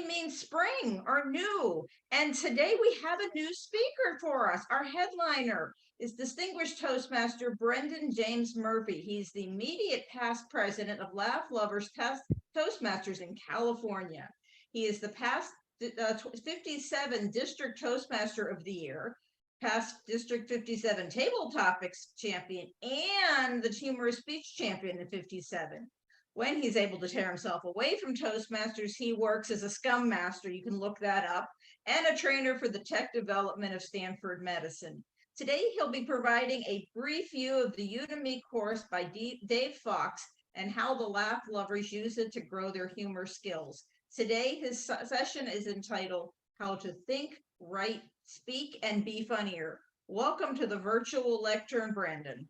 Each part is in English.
means spring or new. And today we have a new speaker for us. Our headliner is distinguished Toastmaster Brendan James Murphy. He's the immediate past president of Laugh Lovers Toastmasters in California. He is the past 57 District Toastmaster of the Year, past District 57 Table Topics champion, and the humorous speech champion in 57. When he's able to tear himself away from Toastmasters, he works as a Scum Master, you can look that up, and a trainer for the tech development of Stanford Medicine. Today, he'll be providing a brief view of the Udemy course by Dave Fox and how the Laugh Lovers use it to grow their humor skills. Today, his session is entitled, How to Think, Write, Speak, and Be Funnier. Welcome to the virtual lectern, Brandon.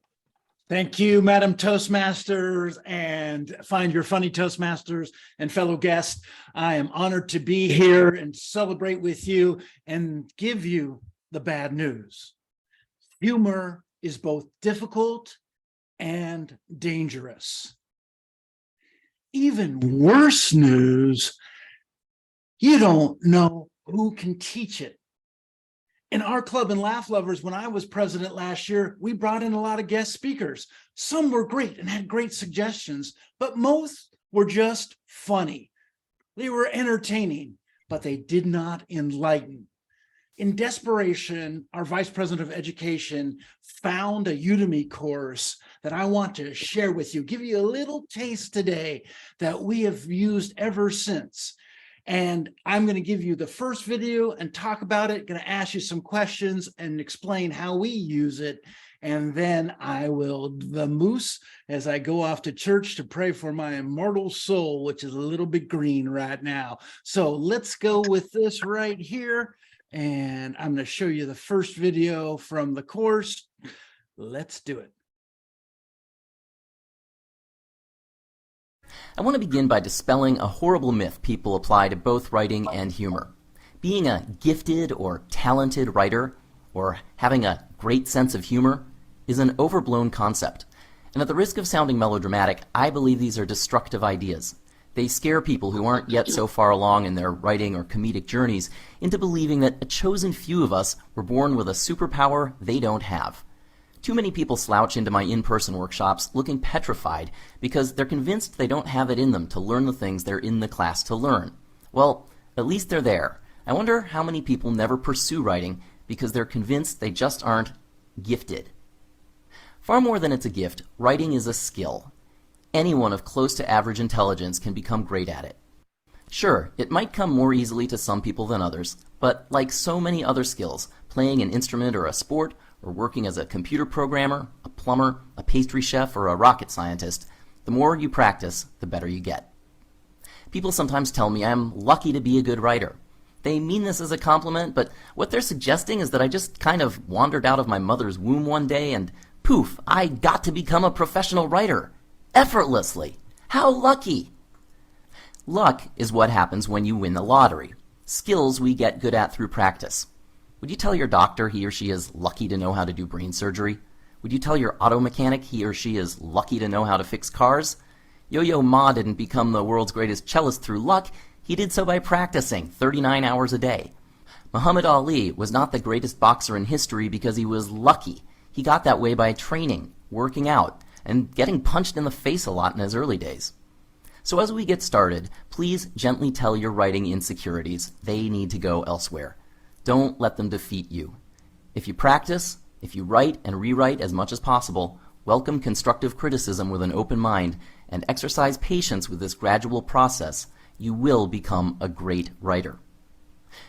Thank you, Madam Toastmasters and Find Your Funny Toastmasters and fellow guests. I am honored to be here and celebrate with you and give you the bad news. Humor is both difficult and dangerous. Even worse news, you don't know who can teach it. In our club and Laugh Lovers, when I was president last year, we brought in a lot of guest speakers. Some were great and had great suggestions, but most were just funny. They were entertaining, but they did not enlighten. In desperation, our Vice President of Education found a Udemy course that I want to share with you, give you a little taste today that we have used ever since. And I'm going to give you the first video and talk about it, going to ask you some questions and explain how we use it. And then I will vamoose as I go off to church to pray for my immortal soul, which is a little bit green right now. So let's go with this right here. And I'm going to show you the first video from the course. Let's do it. I want to begin by dispelling a horrible myth people apply to both writing and humor. Being a gifted or talented writer, or having a great sense of humor, is an overblown concept. And at the risk of sounding melodramatic, I believe these are destructive ideas. They scare people who aren't yet so far along in their writing or comedic journeys into believing that a chosen few of us were born with a superpower they don't have. Too many people slouch into my in-person workshops looking petrified because they're convinced they don't have it in them to learn the things they're in the class to learn. Well, at least they're there. I wonder how many people never pursue writing because they're convinced they just aren't gifted. Far more than it's a gift, writing is a skill. Anyone of close to average intelligence can become great at it. Sure, it might come more easily to some people than others, but like so many other skills, playing an instrument or a sport, or working as a computer programmer, a plumber, a pastry chef, or a rocket scientist, the more you practice, the better you get. People sometimes tell me I'm lucky to be a good writer. They mean this as a compliment, but what they're suggesting is that I just kind of wandered out of my mother's womb one day and poof, I got to become a professional writer. Effortlessly. How lucky! Luck is what happens when you win the lottery. Skills we get good at through practice. Would you tell your doctor he or she is lucky to know how to do brain surgery? Would you tell your auto mechanic he or she is lucky to know how to fix cars? Yo-Yo Ma didn't become the world's greatest cellist through luck. He did so by practicing 39 hours a day. Muhammad Ali was not the greatest boxer in history because he was lucky. He got that way by training, working out, and getting punched in the face a lot in his early days. So as we get started, please gently tell your writing insecurities they need to go elsewhere. Don't let them defeat you. If you practice, if you write and rewrite as much as possible, welcome constructive criticism with an open mind, and exercise patience with this gradual process, you will become a great writer.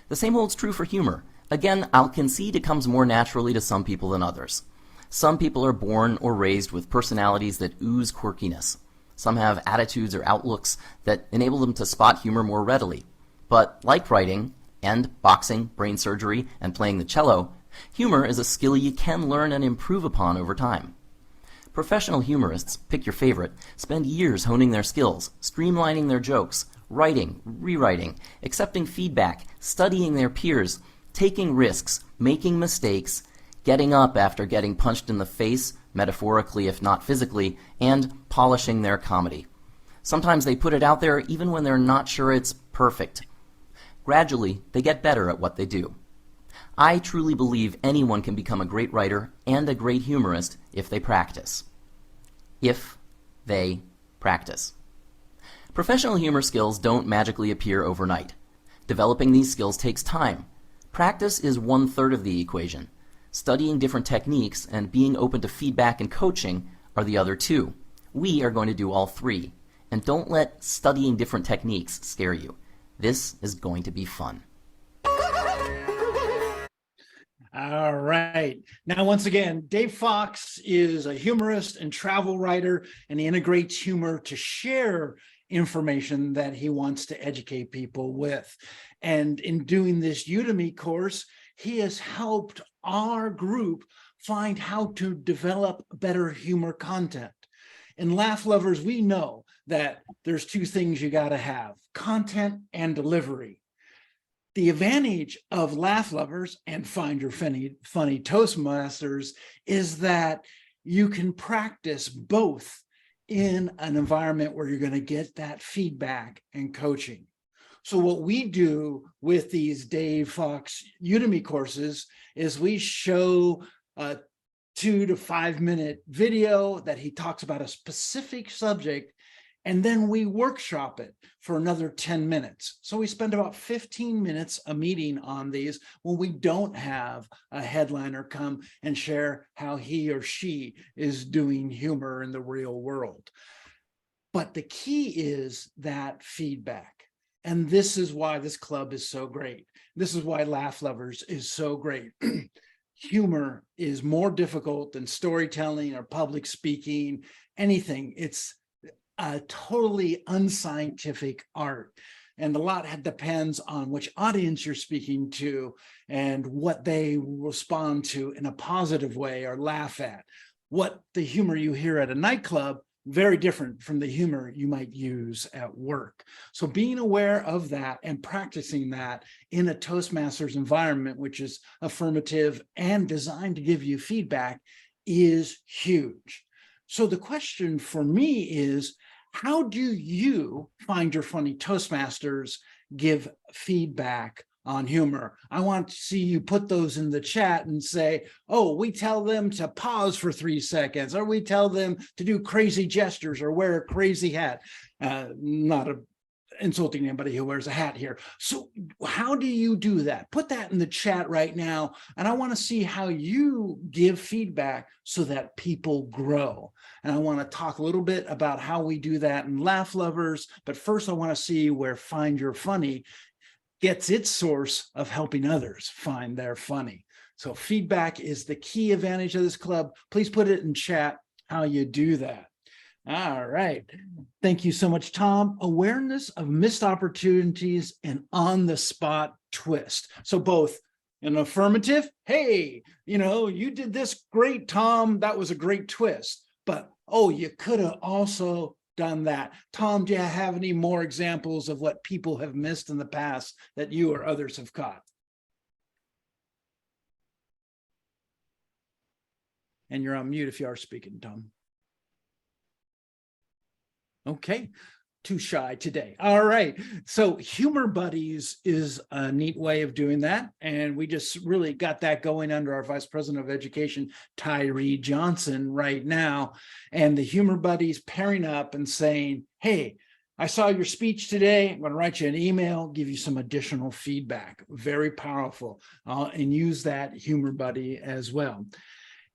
The same holds true for humor. Again, I'll concede it comes more naturally to some people than others. Some people are born or raised with personalities that ooze quirkiness. Some have attitudes or outlooks that enable them to spot humor more readily. But like writing, and boxing, brain surgery, and playing the cello, humor is a skill you can learn and improve upon over time. Professional humorists, pick your favorite, spend years honing their skills, streamlining their jokes, writing, rewriting, accepting feedback, studying their peers, taking risks, making mistakes, getting up after getting punched in the face, metaphorically if not physically, and polishing their comedy. Sometimes they put it out there even when they're not sure it's perfect. Gradually, they get better at what they do. I truly believe anyone can become a great writer and a great humorist if they practice. If they practice. Professional humor skills don't magically appear overnight. Developing these skills takes time. Practice is 1/3 of the equation. Studying different techniques and being open to feedback and coaching are the other 2. We are going to do all 3. And don't let studying different techniques scare you. This is going to be fun. All right. Now, once again, Dave Fox is a humorist and travel writer, and he integrates humor to share information that he wants to educate people with. And in doing this Udemy course, he has helped our group find how to develop better humor content. In Laugh Lovers, we know that there's 2 things you got to have: content and delivery. The advantage of Laugh Lovers and Find Your Funny Toastmasters is that you can practice both in an environment where you're going to get that feedback and coaching. So what we do with these Dave Fox Udemy courses is we show a 2 to 5 minute video that he talks about a specific subject, and then we workshop it for another 10 minutes. So we spend about 15 minutes a meeting on these when we don't have a headliner come and share how he or she is doing humor in the real world. But the key is that feedback. And this is why this club is so great. This is why Laugh Lovers is so great. Humor is more difficult than storytelling or public speaking, anything. It's a totally unscientific art. And a lot depends on which audience you're speaking to and what they respond to in a positive way or laugh at. What the humor you hear at a nightclub, very different from the humor you might use at work. So being aware of that and practicing that in a Toastmasters environment, which is affirmative and designed to give you feedback, is huge. So the question for me is, how do you Find Your Funny Toastmasters give feedback on humor? I want to see you put those in the chat and say, oh, we tell them to pause for 3 seconds, or we tell them to do crazy gestures or wear a crazy hat. Not insulting anybody who wears a hat here. So how do you do that? Put that in the chat right now. And I want to see how you give feedback so that people grow. And I want to talk a little bit about how we do that in Laugh Lovers. But first, I want to see where Find Your Funny gets its source of helping others find their funny. So feedback is the key advantage of this club. Please put it in chat how you do that. All right. Thank you so much, Tom. Awareness of missed opportunities and on-the-spot twist. So both an affirmative, hey, you did this great, Tom. That was a great twist. But, oh, you could have also done that. Tom, do you have any more examples of what people have missed in the past that you or others have caught? And you're on mute if you are speaking, Tom. Okay, too shy today. All right, so Humor Buddies is a neat way of doing that. And we just really got that going under our Vice President of Education, Tyree Johnson, right now. And the Humor Buddies pairing up and saying, hey, I saw your speech today. I'm going to write you an email, give you some additional feedback. Very powerful. And use that Humor Buddy as well.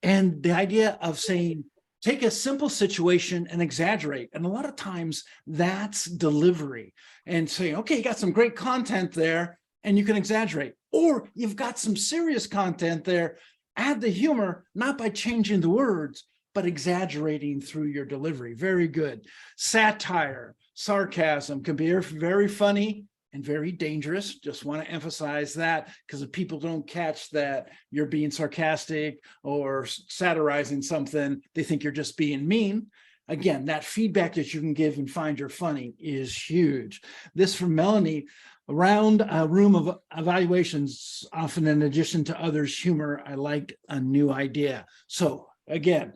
And the idea of saying, take a simple situation and exaggerate. And a lot of times that's delivery and saying, okay, you got some great content there and you can exaggerate. Or you've got some serious content there, add the humor, not by changing the words, but exaggerating through your delivery. Very good. Satire, sarcasm can be very funny and very dangerous. Just want to emphasize that, because if people don't catch that you're being sarcastic or satirizing something, they think you're just being mean. Again, that feedback that you can give and Find Your Funny is huge. This from Melanie. Around a room of evaluations, often in addition to others' humor, I like a new idea. So again,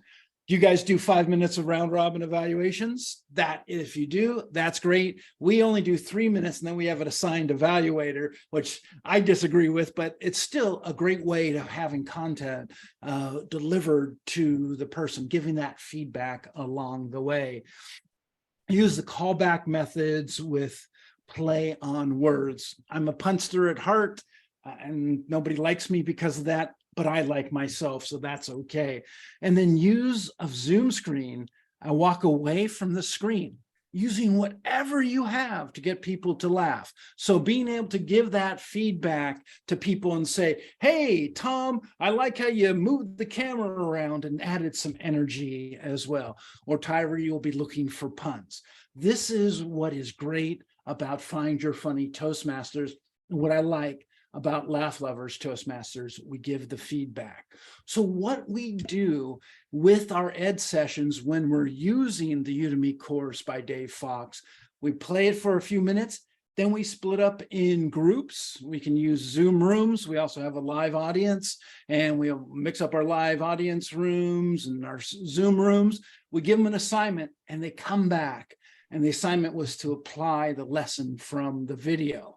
Do you guys do 5 minutes of round robin evaluations? That if you do, that's great. We only do 3 minutes and then we have an assigned evaluator, which I disagree with, but it's still a great way of having content delivered to the person, giving that feedback along the way. Use the callback methods with play on words. I'm a punster at heart and nobody likes me because of that, but I like myself, so that's okay. And then use a Zoom screen. I walk away from the screen using whatever you have to get people to laugh. So being able to give that feedback to people and say, hey, Tom, I like how you moved the camera around and added some energy as well. Or Tyra, you'll be looking for puns. This is what is great about Find Your Funny Toastmasters. And what I like about Laugh Lovers Toastmasters, we give the feedback. So what we do with our ed sessions when we're using the Udemy course by Dave Fox, we play it for a few minutes, then we split up in groups. We can use Zoom rooms. We also have a live audience, and we'll mix up our live audience rooms and our Zoom rooms. We give them an assignment and they come back, and the assignment was to apply the lesson from the video.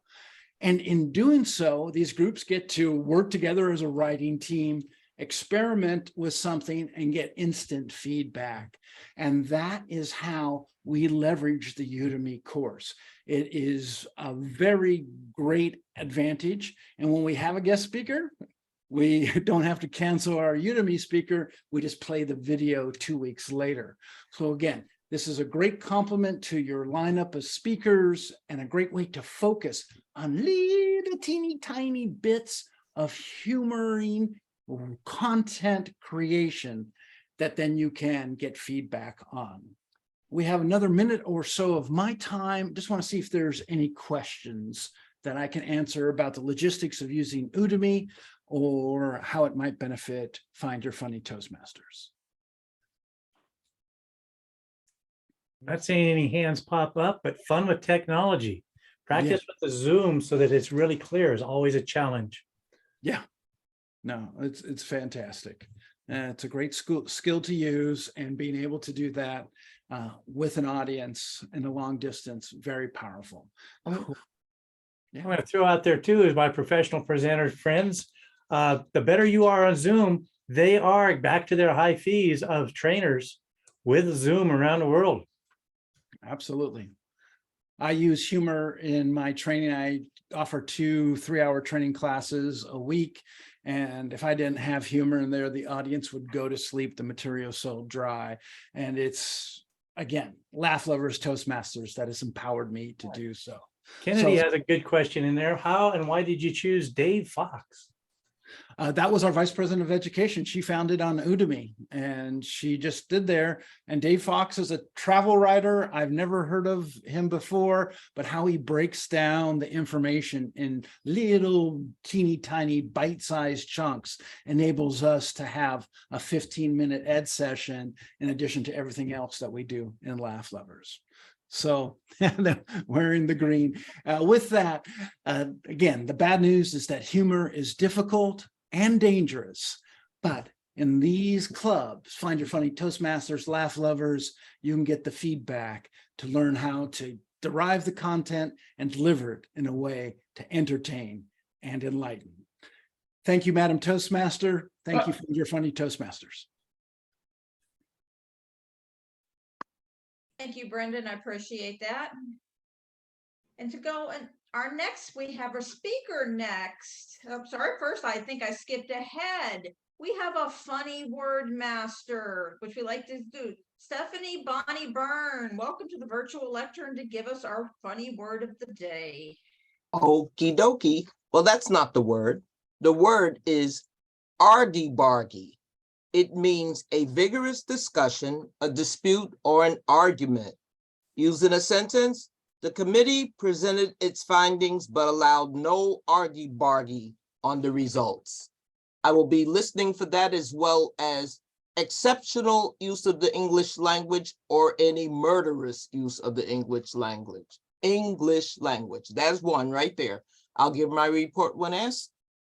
And in doing so, these groups get to work together as a writing team, experiment with something, and get instant feedback. And that is how we leverage the Udemy course. It is a very great advantage. And when we have a guest speaker, we don't have to cancel our Udemy speaker. We just play the video 2 weeks later. So again, this is a great complement to your lineup of speakers and a great way to focus on little teeny tiny bits of humoring content creation that then you can get feedback on. We have another minute or so of my time. Just want to see if there's any questions that I can answer about the logistics of using Udemy or how it might benefit Find Your Funny Toastmasters. Not seeing any hands pop up, but fun with technology. Practice with the Zoom so that it's really clear is always a challenge. Yeah, no, it's fantastic. It's a great skill to use, and being able to do that with an audience in a long distance, very powerful. I'm going to throw out there too, is my professional presenter friends. The better you are on Zoom, they are back to their high fees of trainers with Zoom around the world. Absolutely. I use humor in my training. I offer 2 3-hour training classes a week. And if I didn't have humor in there, the audience would go to sleep. The material's so dry. And it's, again, Laugh Lovers Toastmasters that has empowered me to do so. Kennedy has a good question in there. How and why did you choose Dave Fox? That was our vice president of education. She found it on Udemy, and she just did there. And Dave Fox is a travel writer. I've never heard of him before, but how he breaks down the information in little teeny tiny bite-sized chunks enables us to have a 15-minute ed session in addition to everything else that we do in Laugh Lovers. So wearing the green. With that, again, the bad news is that humor is difficult and dangerous, but in these clubs, Find Your Funny Toastmasters, Laugh Lovers, you can get the feedback to learn how to derive the content and deliver it in a way to entertain and enlighten. Thank you, Madam Toastmaster. Thank you, Find Your Funny Toastmasters. Thank you, Brendan. I appreciate that. And to go and our next, we have a speaker next. I'm sorry, first, I think I skipped ahead. We have a funny word master, which we like to do. Stephanie Bonnie Byrne, welcome to the virtual lectern to give us our funny word of the day. Okie dokie. Well, that's not the word. The word is argy-bargy. It means a vigorous discussion, a dispute, or an argument. Used in a sentence, the committee presented its findings but allowed no argy-bargy on the results. I will be listening for that, as well as exceptional use of the English language or any murderous use of the English language. English language, that's one right there. I'll give my report when asked.